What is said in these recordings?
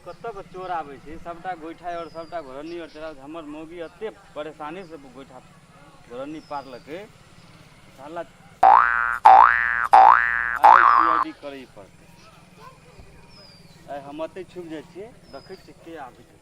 कत्ता के चोर आवे छै सबटा गोइठा और सबटा घोरनी और तेरा हमर मौगी एते परेशानी से गोइठा घोरनी पारलकै साला सीआईडी करई पड़तै आइ हम एते छुप जाइ छियै देखै छियै के आबै छै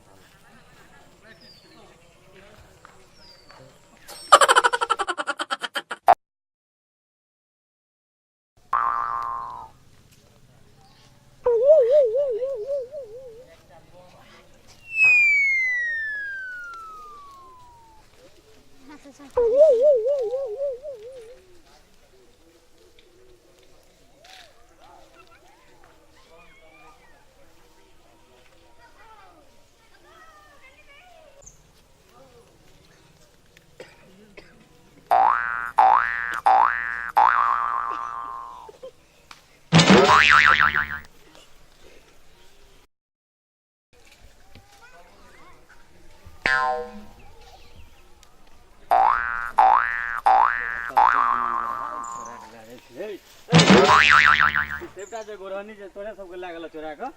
गोरहनी जे तोरे सबके लागल चोरा के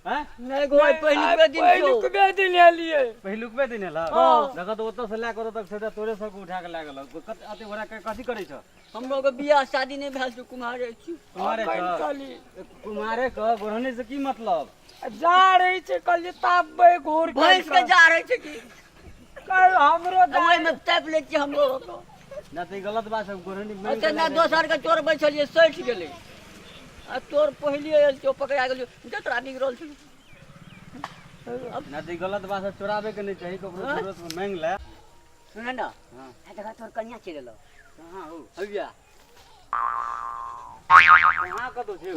हैं नहीं गो पहिलुकबे दिन एलिए पहिलुकबे दिन एला देखत ओत से ला कर तक सीधा तोरे सबके उठा के लागल अते ओरा कथि करै छ हम लोग के बियाह शादी नहीं भेल छ कुमारे छी कुमारे क गोरहनी से की मतलब जा रही छे कल ताबे घोर भैंस के जा रही छे की कल हमरो दाई में टैप ले छी हमरो तो ना त गलत बात है गोरहनी में अच्छा ना दोसर के चोर बैठलिए सठ गेले आ तोर पहले आयल तो पकड़ा गेल जतरा निकरल छ ना त गलत बात है चोरावे के नहीं चाहिए ककरो जरूरत में मांग ले सुन ना हां देखा तोर कन्या चलेलो कहां हो हविया कहां कतो छे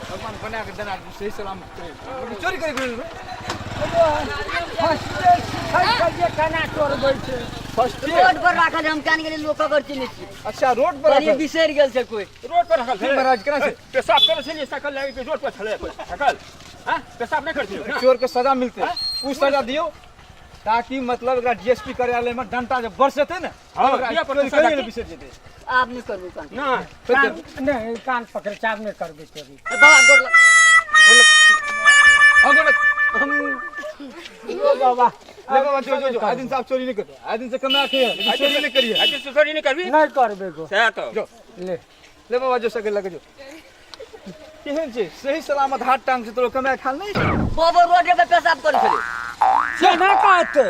भगवान बना के देना सही सलामत चोरी करे खाना चोर बैठे फर्स्ट रोड पर राखल हम कान गेले लोक कर चिन्ह छी अच्छा रोड पर ये बिसर गेल छै कोई रोड पर रखल है महाराज केना से पेशाब करे छलिए सकल लागे के रोड पर छले सकल हां पेशाब नहीं करथियो चोर के सजा मिलते कुछ सजा दियो ताकि मतलब एकरा डीएसपी कार्यालय में डंटा जब बरसते ना हां ये पर सजा बिसर जेते आप नहीं करबो कान ना नहीं कान पकड़ चाप नहीं करबे चोरी बाबा हम बाबा ले बाबा जो आदिन साहब चोरी नहीं करते आदिन से कमा के चोरी नहीं करिए आज से चोरी नहीं करबी नहीं करबे को से तो जो ले बाबा जो सके लगे जो केहन छै सही सलामत हाथ टांग से तो कमा खा नहीं बाबा रोड पे पेशाब करे छले से ना कहते